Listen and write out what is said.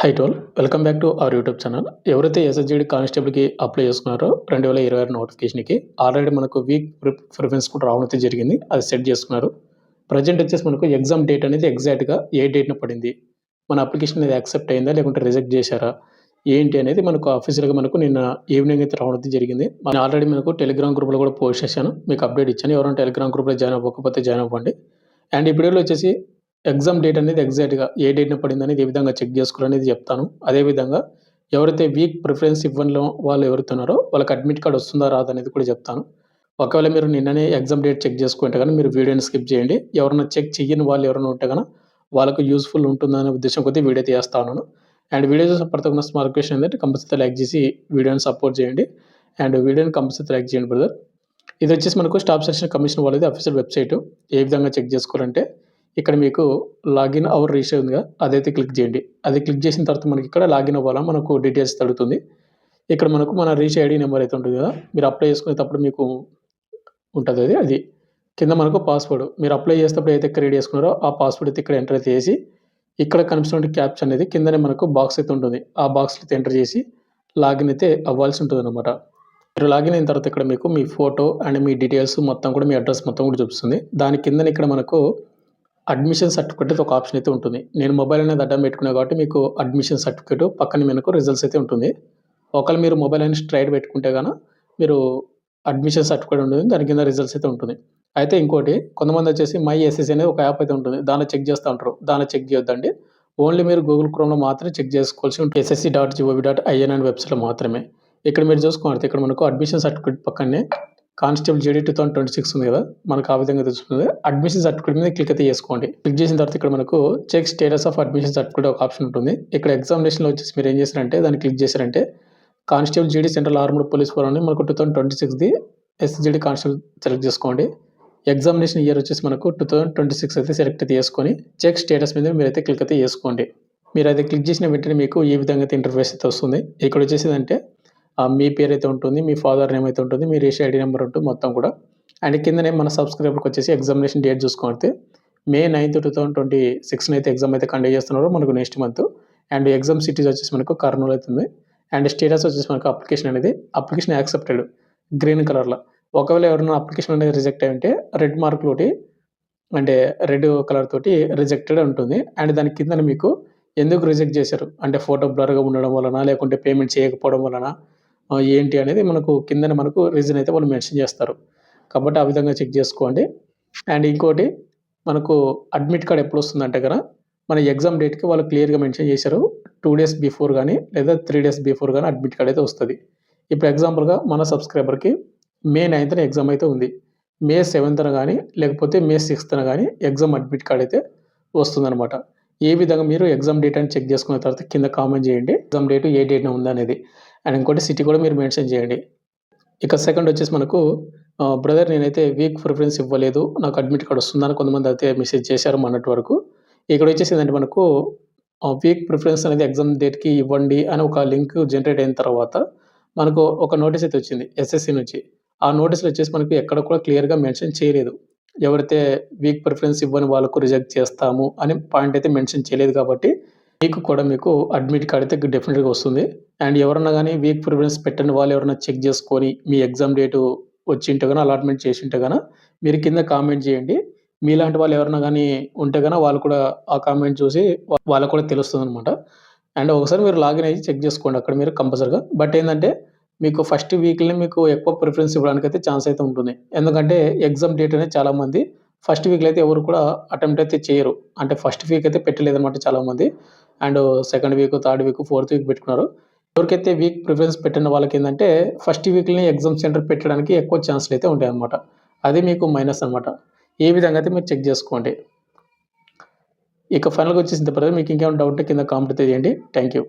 High to all, welcome back to our YouTube channel. ఎవరైతే SSGD కానిస్టేబుల్‌కి apply చేసుకున్నారో 2026 నోటిఫికేషన్‌కి already మనకు వీక్ ప్రిఫరెన్స్ కూడా రావడం అయితే జరిగింది. అది సెట్ చేసుకున్నారు. ప్రెజెంట్ వచ్చేసి మనకు ఎగ్జామ్ డేట్ అనేది ఎగ్జాక్ట్‌గా ఏ డేట్‌న పడింది, మన అప్లికేషన్ అనేది యాక్సెప్ట్ అయిందా లేకుంటే రిజెక్ట్ చేశారా, ఏంటి అనేది మనకు అఫీషియల్‌గా మనకు నిన్న ఈవినింగ్ అయితే రావడం అయితే జరిగింది. నేను ఆల్రెడీ మనకు టెలిగ్రామ్ గ్రూప్‌లో కూడా పోస్ట్ చేశాను, మీకు అప్డేట్ ఇచ్చాను. ఎవరైనా టెలిగ్రామ్ గ్రూప్‌లో జాయిన్ అవ్వకపోతే జాయిన్ అవ్వండి. అండ్ ఈ వీడియోలో వచ్చేసి ఎగ్జామ్ డేట్ అనేది ఎగ్జాక్ట్‌గా ఏ డేట్‌న పడిందనేది ఏ విధంగా చెక్ చేసుకోవాలనేది చెప్తాను. అదేవిధంగా ఎవరైతే వీక్ ప్రిఫరెన్స్ ఇవ్వనిలో వాళ్ళు ఎవరైతే ఉన్నారో వాళ్ళకి అడ్మిట్ కార్డ్ వస్తుందా రాదా అనేది కూడా చెప్తాను. ఒకవేళ మీరు నిన్ననే ఎగ్జామ్ డేట్ చెక్ చేసుకుంటే గనుక మీరు వీడియోని స్కిప్ చేయండి. ఎవరైనా చెక్ చెయ్యని వాళ్ళు ఎవరైనా ఉంటే గనుక వాళ్ళకు యూజ్‌ఫుల్ ఉంటుందనే ఉద్దేశం కొద్దీ వీడియో తీస్తా ఉన్నాను. అండ్ వీడియో చూసిన ప్రతి ఒక్క స్మాల్ క్వెషన్ ఏంటంటే కంపల్సరీ లైక్ చేసి వీడియోని సపోర్ట్ చేయండి. అండ్ వీడియోని కంపల్సరీ లైక్ చేయండి బ్రదర్. ఇది వచ్చేసి మనకు స్టాఫ్ సెలక్షన్ కమిషన్ వాళ్ళది అఫీషియల్ వెబ్‌సైట్. ఏ విధంగా చెక్ చేసుకోవాలంటే ఇక్కడ మీకు లాగిన్ అవర్ రిజిస్టర్ ఉందిగా, అదైతే క్లిక్ చేయండి. అది క్లిక్ చేసిన తర్వాత మనకి ఇక్కడ లాగిన్ అవ్వాలా, మనకు డీటెయిల్స్ అడుగుతుంది. ఇక్కడ మనకు మన రిజిస్టర్ ఐడీ నెంబర్ అయితే ఉంటుంది కదా, మీరు అప్లై చేసుకునేటప్పుడు మీకు ఉంటుంది అది కింద మనకు పాస్వర్డ్ మీరు అప్లై చేసేటప్పుడు అయితే క్రియేట్ చేసుకున్నారో ఆ పాస్వర్డ్ అయితే ఇక్కడ ఎంటర్ అయితే చేసి ఇక్కడ కనిపిస్తున్న క్యాప్చ్ అనేది కిందనే మనకు బాక్స్ అయితే ఉంటుంది. ఆ బాక్స్లో అయితే ఎంటర్ చేసి లాగిన్ అయితే అవ్వాల్సి ఉంటుంది అనమాట. మీరు లాగిన్ అయిన తర్వాత ఇక్కడ మీకు మీ ఫోటో అండ్ మీ డీటెయిల్స్ మొత్తం కూడా మీ అడ్రస్ మొత్తం కూడా చూపిస్తుంది. దాని కిందన ఇక్కడ మనకు అడ్మిషన్ సర్టిఫికేట్ ఒక ఆప్షన్ అయితే ఉంటుంది. నేను మొబైల్ అనేది అడ్డం పెట్టుకున్నాను కాబట్టి మీకు అడ్మిషన్ సర్టిఫికేట్ పక్కన మనకు రిజల్ట్స్ అయితే ఉంటుంది. ఒకవేళ మీరు మొబైల్ అనేది స్ట్రైట్ పెట్టుకుంటే గాన మీరు అడ్మిషన్ సర్టిఫికేట్ ఉంటుంది, దాని కింద రిజల్ట్స్ అయితే ఉంటుంది. అయితే ఇంకోటి కొంతమంది వచ్చేసి మై ఎస్ఎస్సీ అనేది ఒక యాప్ అయితే ఉంటుంది, దానిలో చెక్ చేస్తూ ఉంటారు. దానిలో చెక్ చేయొద్దండి. ఓన్లీ మీరు గూగుల్ క్రోమ్‌లో మాత్రమే చెక్ చేసుకోవాల్సి ఉంటుంది. ssc.gov.in అనే వెబ్సైట్‌లో మాత్రమే. ఇక్కడ మీరు చూసుకోండి, ఇక్కడ మనకు అడ్మిషన్ సర్టిఫికేట్ పక్కనే కానిస్టేబుల్ జేడీ 2026 ఉంది కదా, మనకు ఆ విధంగా తెలుస్తుంది. అడ్మిషన్ సర్టిఫికేట్ మీద క్లిక్ అయితే చేసుకోండి. క్లిక్ చేసిన తర్వాత ఇక్కడ మనకు check status of admission certificate ఒక ఆప్షన్ ఉంటుంది. ఇక్కడ ఎగ్జామినేషన్లో వచ్చేసి మీరు ఏం చేశారంటే దాన్ని క్లిక్ చేశారంటే constable JD central armed police four అని మనకు 2026ది ఎస్జీడీ కానిస్టేబుల్ సెలెక్ట్ చేసుకోండి. ఎగ్జామినేషన్ ఇయర్ వచ్చేసి మనకు 2026 అయితే సెలెక్ట్ అయితే చేసుకొని చెక్ స్టేటస్ మీద మీరైతే క్లిక్ అయితే చేసుకోండి. మీరు అయితే క్లిక్ చేసిన వెంటనే మీకు ఈ విధంగా అయితే ఇంటర్ఫేస్ అయితే వస్తుంది. ఇక్కడ వచ్చేసిందంటే మీ పేరు అయితే ఉంటుంది, మీ ఫాదర్ నేమ్ అయితే ఉంటుంది, మీ రిజిస్టర్ ఐడి నెంబర్ ఉంటుంది మొత్తం కూడా. అండ్ కిందనే మన సబ్స్క్రైబర్కి వచ్చేసి ఎగ్జామినేషన్ డేట్ చూసుకుంటే May 9th, 2026 అయితే ఎగ్జామ్ అయితే కండక్ట్ చేస్తున్నారు మనకు next month. And exam cities వచ్చేసి మనకు కర్నూలు అవుతుంది. అండ్ స్టేటస్ వచ్చేసి మనకు అప్లికేషన్ యాక్సెప్టెడ్ గ్రీన్ కలర్లో. ఒకవేళ ఎవరైనా అప్లికేషన్ అనేది రిజెక్ట్ అయి ఉంటే రెడ్ మార్క్ తోటి అంటే రెడ్ కలర్ తోటి రిజెక్టెడ్ ఉంటుంది. అండ్ దాని కింద మీకు ఎందుకు రిజెక్ట్ చేశారు అంటే ఫోటో బ్లర్గా ఉండడం వలన లేకుంటే పేమెంట్ చేయకపోవడం వలన ఏంటి అనేది మనకు కిందన మనకు రీజన్ అయితే వాళ్ళు మెన్షన్ చేస్తారు. కాబట్టి ఆ విధంగా చెక్ చేసుకోండి. అండ్ ఇంకోటి మనకు అడ్మిట్ కార్డ్ ఎప్పుడు వస్తుందంటే కనుక మన ఎగ్జామ్ డేట్‌కి వాళ్ళు క్లియర్‌గా మెన్షన్ చేశారు. 2 డేస్ బిఫోర్ కానీ లేదా 3 డేస్ బిఫోర్ కానీ అడ్మిట్ కార్డ్ అయితే వస్తుంది. ఇప్పుడు ఎగ్జాంపుల్‌గా మన సబ్స్క్రైబర్కి May 9th ఎగ్జామ్ అయితే ఉంది. May 7th కానీ లేకపోతే May 6th కానీ ఎగ్జామ్ అడ్మిట్ కార్డ్ అయితే వస్తుందన్నమాట. ఏ విధంగా మీరు ఎగ్జామ్ డేట్ అని చెక్ చేసుకున్న తర్వాత కింద కామెంట్ చేయండి, ఎగ్జామ్ డేట్ ఏ డేట్‌న ఉందనేది. అండ్ ఇంకోటి సిటీ కూడా మీరు మెన్షన్ చేయండి. ఇక సెకండ్ వచ్చేసి మనకు బ్రదర్ నేనైతే వీక్ ప్రిఫరెన్స్ ఇవ్వలేదు, నాకు అడ్మిట్ కార్డ్ వస్తుందని కొంతమంది అయితే మెసేజ్ చేశారు మొన్నటి వరకు. ఇక్కడ వచ్చేసిందంటే మనకు వీక్ ప్రిఫరెన్స్ అనేది ఎగ్జామ్ డేట్‌కి ఇవ్వండి అని ఒక లింక్ జనరేట్ అయిన తర్వాత మనకు ఒక నోటీస్ అయితే వచ్చింది ఎస్ఎస్సీ నుంచి. ఆ నోటీస్‌లో వచ్చేసి మనకు ఎక్కడ కూడా క్లియర్‌గా మెన్షన్ చేయలేదు. ఎవరైతే వీక్ ప్రిఫరెన్స్ ఇవ్వని వాళ్ళకు రిజెక్ట్ చేస్తాము అని పాయింట్ అయితే మెన్షన్ చేయలేదు కాబట్టి మీకు అడ్మిట్ కార్డ్ అయితే డెఫినిట్‌గా వస్తుంది. అండ్ ఎవరన్నా గానీ వీక్ ప్రిఫరెన్స్ పెట్టని వాళ్ళు ఎవరైనా చెక్ చేసుకొని మీ ఎగ్జామ్ డేటు వచ్చింటే గన అలాట్‌మెంట్ చేసుంటే గన మీరు కింద కామెంట్ చేయండి. మీలాంటి వాళ్ళు ఎవరైనా గానీ ఉంటే గన వాళ్ళు కూడా ఆ కామెంట్ చూసి వాళ్ళకి కూడా తెలుస్తుందనమాట. అండ్ ఒకసారి మీరు లాగిన్ అయ్యి చెక్ చేసుకోండి అక్కడ మీరు కంపల్సరీగా. బట్ ఏందంటే మీకు ఫస్ట్ వీక్‌లోనే మీకు ఎక్కువ ప్రిఫరెన్స్ ఇవ్వడానికైతే ఛాన్స్ అయితే ఉంటుంది. ఎందుకంటే ఎగ్జామ్ డేట్ అనేది చాలామంది ఫస్ట్ వీక్‌లో అయితే ఎవరు కూడా అటెంప్ట్ అయితే చేయరు. అంటే ఫస్ట్ వీక్ అయితే పెట్టలేదన్నమాట చాలామంది. And second week, third week, fourth week పెట్టుకున్నారు. ఎవరికైతే వీక్ ప్రిఫరెన్స్ పెట్టిన వాళ్ళకేందంటే ఫస్ట్ వీక్‌లోనే ఎగ్జామ్ సెంటర్ పెట్టడానికి ఎక్కువ ఛాన్స్‌లు అయితే ఉంటాయన్నమాట. అది మీకు మైనస్ అన్నమాట. ఈ విధంగా అయితే మీరు చెక్ చేసుకోండి. ఇక ఫైనల్‌గా వచ్చేసిన తర్వాత మీకు ఇంకేమైనా డౌట్ ఉంటే కింద కామెంట్ అయితే చేయండి. Thank you.